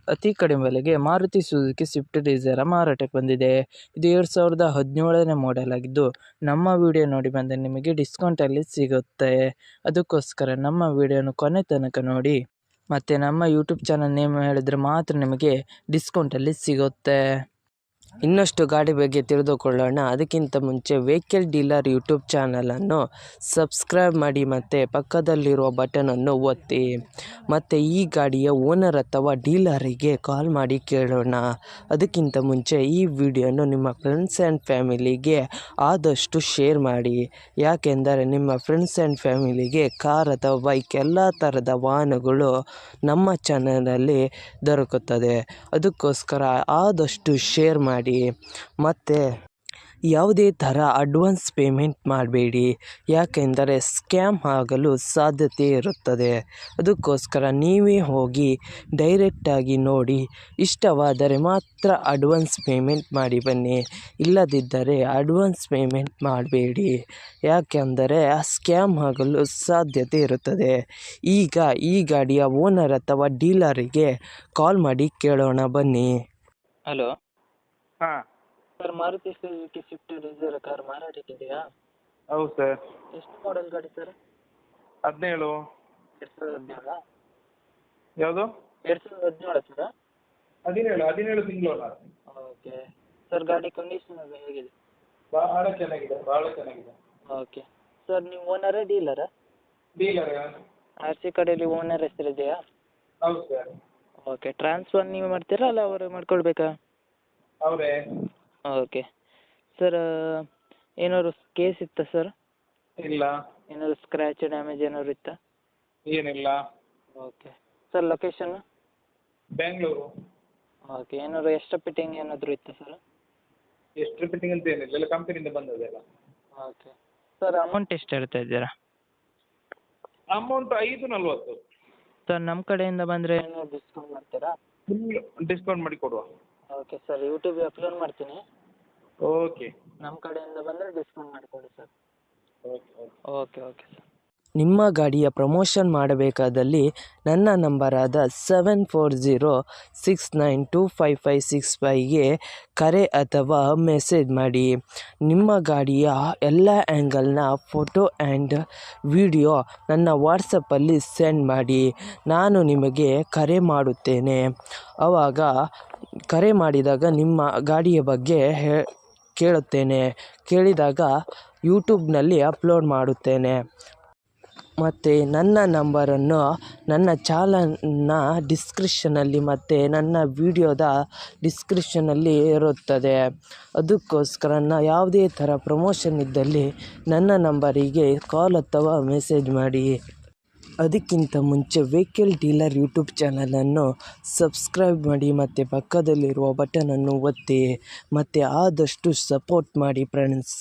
ಅತಿ ಕಡಿಮೆ ಬೆಲೆಗೆ ಮಾರುತಿ ಸುಜುಕಿ ಸ್ವಿಫ್ಟ್ ಡಿಸೈರ್ ಮಾರಾಟಕ್ಕೆ ಬಂದಿದೆ. ಇದು 2017ನೇ ಮಾಡೆಲ್ ಆಗಿದ್ದು, ನಮ್ಮ ವಿಡಿಯೋ ನೋಡಿ ಬಂದರೆ ನಿಮಗೆ ಡಿಸ್ಕೌಂಟಲ್ಲಿ ಸಿಗುತ್ತೆ. ಅದಕ್ಕೋಸ್ಕರ ನಮ್ಮ ವಿಡಿಯೋನ ಕೊನೆ ತನಕ ನೋಡಿ ಮತ್ತು ನಮ್ಮ ಯೂಟ್ಯೂಬ್ ಚಾನಲ್ ನೇಮ್ ಹೇಳಿದರೆ ಮಾತ್ರ ನಿಮಗೆ ಡಿಸ್ಕೌಂಟಲ್ಲಿ ಸಿಗುತ್ತೆ. ಇನ್ನಷ್ಟು ಗಾಡಿ ಬಗ್ಗೆ ತಿಳಿದುಕೊಳ್ಳೋಣ. ಅದಕ್ಕಿಂತ ಮುಂಚೆ ವೆಹಿಕಲ್ ಡೀಲರ್ ಯೂಟ್ಯೂಬ್ ಚಾನಲನ್ನು ಸಬ್ಸ್ಕ್ರೈಬ್ ಮಾಡಿ ಮತ್ತು ಪಕ್ಕದಲ್ಲಿರುವ ಬಟನನ್ನು ಒತ್ತಿ. ಮತ್ತು ಈ ಗಾಡಿಯ ಓನರ್ ಅಥವಾ ಡೀಲರಿಗೆ ಕಾಲ್ ಮಾಡಿ ಕೇಳೋಣ. ಅದಕ್ಕಿಂತ ಮುಂಚೆ ಈ ವಿಡಿಯೋನು ನಿಮ್ಮ ಫ್ರೆಂಡ್ಸ್ ಆ್ಯಂಡ್ ಫ್ಯಾಮಿಲಿಗೆ ಆದಷ್ಟು ಶೇರ್ ಮಾಡಿ. ಯಾಕೆಂದರೆ ನಿಮ್ಮ ಫ್ರೆಂಡ್ಸ್ ಆ್ಯಂಡ್ ಫ್ಯಾಮಿಲಿಗೆ ಕಾರ್ ಅಥವಾ ಬೈಕ್ ಎಲ್ಲ ಥರದ ವಾಹನಗಳು ನಮ್ಮ ಚಾನಲಲ್ಲಿ ದೊರಕುತ್ತದೆ. ಅದಕ್ಕೋಸ್ಕರ ಆದಷ್ಟು ಶೇರ್ ಮಾಡಿ. ಮತ್ತು ಯಾವುದೇ ಥರ ಅಡ್ವಾನ್ಸ್ ಪೇಮೆಂಟ್ ಮಾಡಬೇಡಿ, ಯಾಕೆಂದರೆ ಸ್ಕ್ಯಾಮ್ ಆಗಲು ಸಾಧ್ಯತೆ ಇರುತ್ತದೆ. ಅದಕ್ಕೋಸ್ಕರ ನೀವೇ ಹೋಗಿ ಡೈರೆಕ್ಟಾಗಿ ನೋಡಿ, ಇಷ್ಟವಾದರೆ ಮಾತ್ರ ಅಡ್ವಾನ್ಸ್ ಪೇಮೆಂಟ್ ಮಾಡಿ ಬನ್ನಿ. ಇಲ್ಲದಿದ್ದರೆ ಅಡ್ವಾನ್ಸ್ ಪೇಮೆಂಟ್ ಮಾಡಬೇಡಿ, ಯಾಕೆಂದರೆ ಸ್ಕ್ಯಾಮ್ ಆಗಲು ಸಾಧ್ಯತೆ ಇರುತ್ತದೆ. ಈಗ ಈ ಗಾಡಿಯ ಓನರ್ ಅಥವಾ ಡೀಲರಿಗೆ ಕಾಲ್ ಮಾಡಿ ಕೇಳೋಣ ಬನ್ನಿ. ಹಲೋ ಹಾಂ sir, Maruti Suzuki Swift Dzire car ಮಾರಾಟಕ್ಕಿದೆಯಾ? ಹೌದು ಸರ್. ಎಷ್ಟು ಮಾಡೆಲ್ ಗಾಡಿ ಸರ್? 17. 2017? ಯಾವುದು? 2017 ಸರ್? 17 ತಿಂಗಳು. ಓಕೆ ಸರ್, ಗಾಡಿ ಕಂಡೀಷನ್ ಹೇಗಿದೆ? ಭಾಳ ಚೆನ್ನಾಗಿದೆ, ಭಾಳ ಚೆನ್ನಾಗಿದೆ. ಓಕೆ ಸರ್, ನೀವು ಓನರೇ ಡೀಲರಾ? ಡೀಲರ್. ಆರ್ ಸಿ ಕಡೆಯಲ್ಲಿ ಓನರ್ ಹೆಸರಿದೆಯಾ? ಹೌದು ಸರ್. ಓಕೆ, ಟ್ರಾನ್ಸ್ಫರ್ ನೀವು ಮಾಡ್ತೀರಾ ಅಲ್ಲ ಅವರು ಮಾಡ್ಕೊಳ್ಬೇಕಾ? ಅವರೇ. ಓಕೆ ಸರ್, ಏನಾದ್ರು ಕೇಸ್ ಇತ್ತಾ ಸರ್? ಇಲ್ಲ. ಏನಾದ್ರು ಸ್ಕ್ರ್ಯಾಚ್ ಡ್ಯಾಮೇಜ್ ಏನಾದ್ರು ಇತ್ತಾ? ಏನಿಲ್ಲ. Okay sir, location? Bengaluru. Okay, ಏನಾದ್ರು ಎಕ್ಸ್ಟ್ರಾ ಫಿಟ್ಟಿಂಗ್ ಏನಾದರೂ ಇತ್ತಾ ಸರ್? ಎಷ್ಟು ಫಿಟ್ಟಿಂಗ್ ಅಂತ ಏನಿಲ್ಲ, ಎಲ್ಲ ಕಂಪನಿಯಿಂದ ಬಂದದೆಲ್ಲ. ಓಕೆ ಸರ್, ಅಮೌಂಟ್ ಎಷ್ಟು ಹೇಳ್ತಾ ಇದ್ದೀರಾ? ಅಮೌಂಟ್ 540. ಸರ್, ನಮ್ಮ ಕಡೆಯಿಂದ ಬಂದರೆ ಏನಾದ್ರು ಡಿಸ್ಕೌಂಟ್ ಮಾಡ್ತೀರಾ? ಫುಲ್ ಡಿಸ್ಕೌಂಟ್ ಮಾಡಿ ಕೊಡುವ. ಓಕೆ ಸರ್, ಯೂಟ್ಯೂಬಿಗೆ ಅಪ್ಲೋಡ್ ಮಾಡ್ತೀನಿ. ಓಕೆ. ನಮ್ಮ ಕಡೆಯಿಂದ ಬಂದರೆ ಡಿಸ್ಕೌಂಟ್ ಮಾಡಿಕೊಡಿ sir. Okay okay okay okay sir. ನಿಮ್ಮ ಗಾಡಿಯ ಪ್ರಮೋಷನ್ ಮಾಡಬೇಕಾದಲ್ಲಿ ನನ್ನ ನಂಬರಾದ 7406925565ಗೆ ಕರೆ ಅಥವಾ ಮೆಸೇಜ್ ಮಾಡಿ. ನಿಮ್ಮ ಗಾಡಿಯ ಎಲ್ಲ ಆ್ಯಂಗಲ್ನ ಫೋಟೋ ಆ್ಯಂಡ್ ವಿಡಿಯೋ ನನ್ನ ವಾಟ್ಸಪ್ಪಲ್ಲಿ ಸೆಂಡ್ ಮಾಡಿ. ನಾನು ನಿಮಗೆ ಕರೆ ಮಾಡುತ್ತೇನೆ. ಆವಾಗ ಕರೆ ಮಾಡಿದಾಗ ನಿಮ್ಮ ಗಾಡಿಯ ಬಗ್ಗೆ ಕೇಳಿದಾಗ ಯೂಟ್ಯೂಬ್ನಲ್ಲಿ ಅಪ್ಲೋಡ್ ಮಾಡುತ್ತೇನೆ. ಮತ್ತು ನನ್ನ ನಂಬರನ್ನು ನನ್ನ ಚಾನಲ್ನ ಡಿಸ್ಕ್ರಿಪ್ಷನಲ್ಲಿ ಮತ್ತು ನನ್ನ ವಿಡಿಯೋದ ಡಿಸ್ಕ್ರಿಪ್ಷನಲ್ಲಿ ಇರುತ್ತದೆ. ಅದಕ್ಕೋಸ್ಕರ ಯಾವುದೇ ಥರ ಪ್ರಮೋಷನ್ ಇದ್ದಲ್ಲಿ ನನ್ನ ನಂಬರಿಗೆ ಕಾಲ್ ಅಥವಾ ಮೆಸೇಜ್ ಮಾಡಿ. ಅದಕ್ಕಿಂತ ಮುಂಚೆ ವೆಹಿಕಲ್ ಡೀಲರ್ ಯೂಟ್ಯೂಬ್ ಚಾನಲನ್ನು ಸಬ್ಸ್ಕ್ರೈಬ್ ಮಾಡಿ ಮತ್ತು ಪಕ್ಕದಲ್ಲಿರುವ ಬಟನನ್ನು ಒತ್ತಿ ಮತ್ತು ಆದಷ್ಟು ಸಪೋರ್ಟ್ ಮಾಡಿ ಫ್ರೆಂಡ್ಸ್.